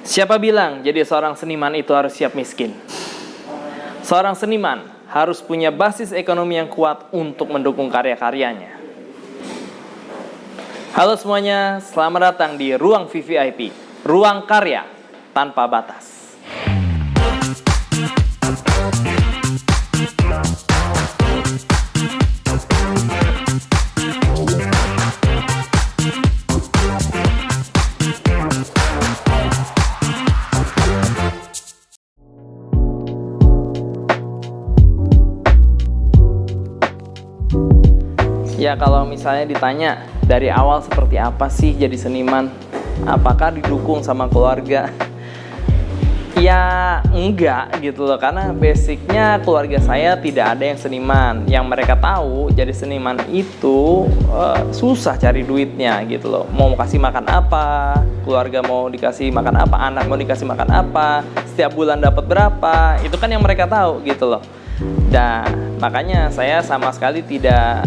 Siapa bilang jadi seorang seniman itu harus siap miskin? Seorang seniman harus punya basis ekonomi yang kuat untuk mendukung karya-karyanya. Halo semuanya, selamat datang di Ruang VVIP, Ruang Karya Tanpa Batas. Ya kalau misalnya ditanya dari awal seperti apa sih jadi seniman, apakah didukung sama keluarga? Ya enggak gitu loh, karena basicnya keluarga saya tidak ada yang seniman. Yang mereka tahu jadi seniman itu susah cari duitnya gitu loh. Mau kasih makan apa, keluarga mau dikasih makan apa, anak mau dikasih makan apa, setiap bulan dapat berapa, itu kan yang mereka tahu gitu loh. Dan makanya saya sama sekali tidak,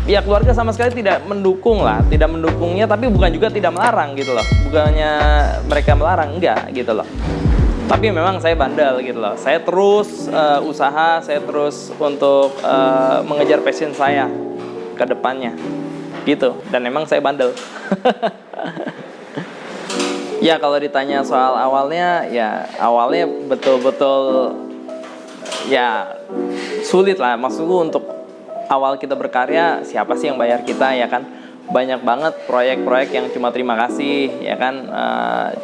ya keluarga sama sekali tidak mendukung lah, tidak mendukungnya, tapi bukan juga tidak melarang gitu loh. Bukannya mereka melarang, enggak gitu loh. Tapi memang saya bandel gitu loh. Saya terus usaha, saya terus untuk mengejar passion saya ke depannya gitu. Dan memang saya bandel. Ya kalau ditanya soal awalnya, ya awalnya betul-betul ya sulit lah. Maksudku untuk awal kita berkarya, siapa sih yang bayar kita ya kan? Banyak banget proyek-proyek yang cuma terima kasih ya kan,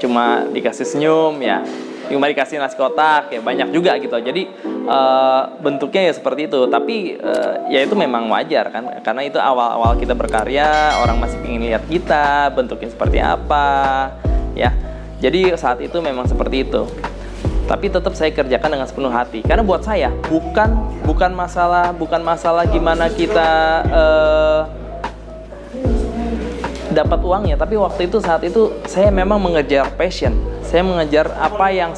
cuma dikasih senyum ya, cuma dikasih nasi kotak ya, banyak juga gitu. Jadi bentuknya ya seperti itu. Tapi ya itu memang wajar kan, karena itu awal-awal kita berkarya, orang masih ingin lihat kita bentuknya seperti apa ya. Jadi saat itu memang seperti itu. Tapi tetap saya kerjakan dengan sepenuh hati, karena buat saya bukan masalah gimana kita dapat uangnya, tapi waktu itu saat itu saya memang mengejar passion, saya mengejar apa yang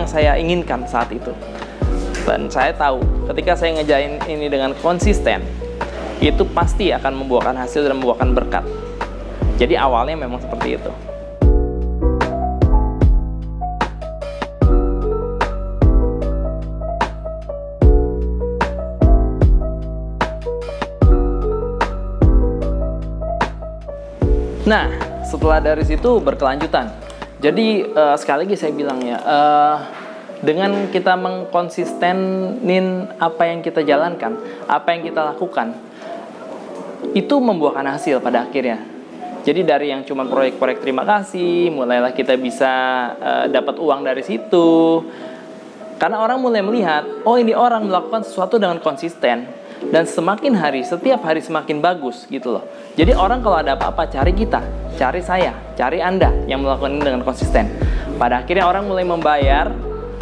saya inginkan saat itu. Dan saya tahu ketika saya ngejain ini dengan konsisten, itu pasti akan membuahkan hasil dan membuahkan berkat. Jadi awalnya memang seperti itu. Nah, setelah dari situ berkelanjutan. Jadi sekali lagi saya bilang ya, dengan kita mengkonsistenin apa yang kita jalankan, apa yang kita lakukan, itu membuahkan hasil pada akhirnya. Jadi dari yang cuma proyek-proyek terima kasih, mulailah kita bisa dapat uang dari situ. Karena orang mulai melihat, oh ini orang melakukan sesuatu dengan konsisten. Dan semakin hari, setiap hari semakin bagus gitu loh. Jadi orang kalau ada apa-apa cari kita, cari saya, cari Anda yang melakukan ini dengan konsisten. Pada akhirnya orang mulai membayar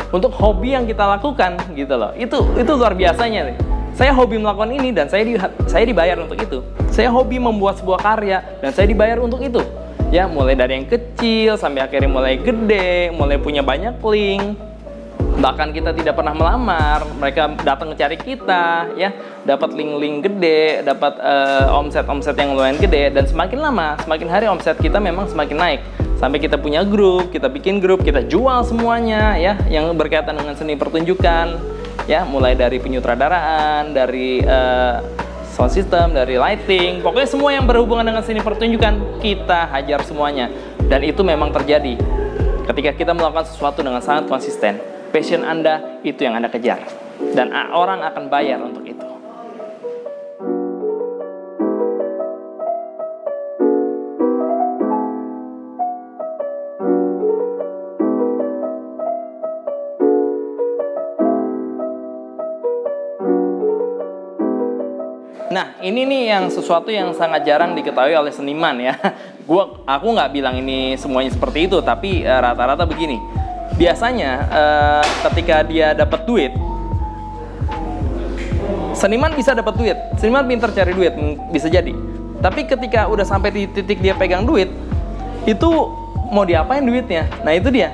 untuk hobi yang kita lakukan gitu loh. Itu luar biasanya nih. Saya hobi melakukan ini dan saya dibayar untuk itu. Saya hobi membuat sebuah karya dan saya dibayar untuk itu. Ya, mulai dari yang kecil sampai akhirnya mulai gede, mulai punya banyak link. Bahkan kita tidak pernah melamar, mereka datang mencari kita, ya, dapat link-link gede, dapat omset yang lumayan gede, dan semakin lama, semakin hari omset kita memang semakin naik. Sampai kita punya grup, kita bikin grup, kita jual semuanya, ya, yang berkaitan dengan seni pertunjukan, ya, mulai dari penyutradaraan, dari sound system, dari lighting, pokoknya semua yang berhubungan dengan seni pertunjukan kita hajar semuanya. Dan itu memang terjadi ketika kita melakukan sesuatu dengan sangat konsisten. Passion Anda itu yang Anda kejar, dan orang akan bayar untuk itu. Nah, ini nih yang sesuatu yang sangat jarang diketahui oleh seniman ya. Aku nggak bilang ini semuanya seperti itu, tapi rata-rata begini. Biasanya ketika dia dapat duit, seniman bisa dapat duit, seniman pintar cari duit, bisa jadi. Tapi ketika udah sampai di titik dia pegang duit, itu mau diapain duitnya? Nah itu dia.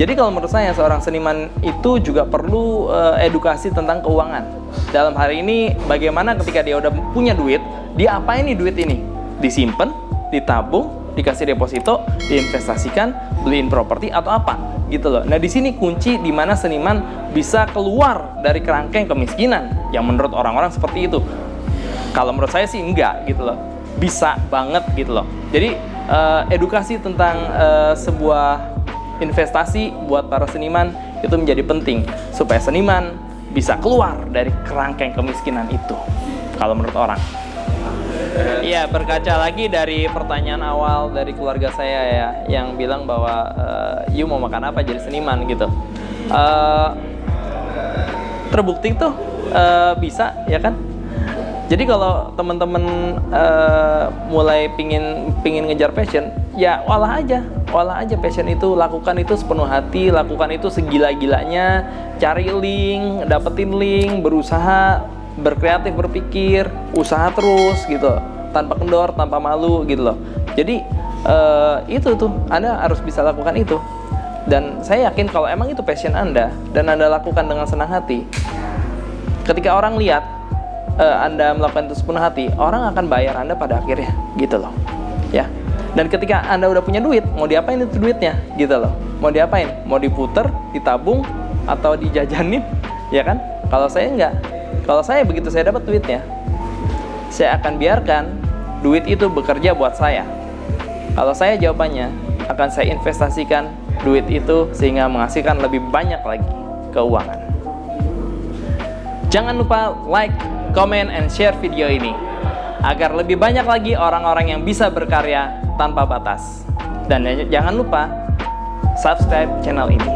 Jadi kalau menurut saya seorang seniman itu juga perlu edukasi tentang keuangan. Dalam hari ini bagaimana ketika dia udah punya duit, dia apain nih duit ini? Disimpan, ditabung, dikasih deposito, diinvestasikan, beliin properti atau apa gitu loh. Nah di sini kunci di mana seniman bisa keluar dari kerangkeng kemiskinan yang menurut orang-orang seperti itu. Kalau menurut saya sih enggak gitu loh, bisa banget gitu loh. Jadi edukasi tentang sebuah investasi buat para seniman itu menjadi penting supaya seniman bisa keluar dari kerangkeng kemiskinan itu kalau menurut orang. Iya, berkaca lagi dari pertanyaan awal dari keluarga saya ya, yang bilang bahwa you mau makan apa jadi seniman gitu. Terbukti tuh bisa ya kan. Jadi kalau teman-teman mulai pingin ngejar passion, ya olah aja passion itu, lakukan itu sepenuh hati, lakukan itu segila-gilanya, cari link, dapetin link, berusaha, berkreatif, berpikir, usaha terus gitu, tanpa kendor, tanpa malu gitu loh. Jadi itu tuh Anda harus bisa lakukan itu. Dan saya yakin kalau emang itu passion Anda dan Anda lakukan dengan senang hati, ketika orang lihat Anda melakukan itu sepenuh hati, orang akan bayar Anda pada akhirnya gitu loh. Ya. Dan ketika Anda udah punya duit, mau diapain itu duitnya gitu loh. Mau diapain? Mau diputer, ditabung, atau dijajanin, ya kan? Kalau saya enggak. Kalau saya begitu saya dapat duitnya, saya akan biarkan duit itu bekerja buat saya. Kalau saya jawabannya, akan saya investasikan duit itu sehingga menghasilkan lebih banyak lagi keuangan. Jangan lupa like, comment, and share video ini agar lebih banyak lagi orang-orang yang bisa berkarya tanpa batas. Dan jangan lupa subscribe channel ini.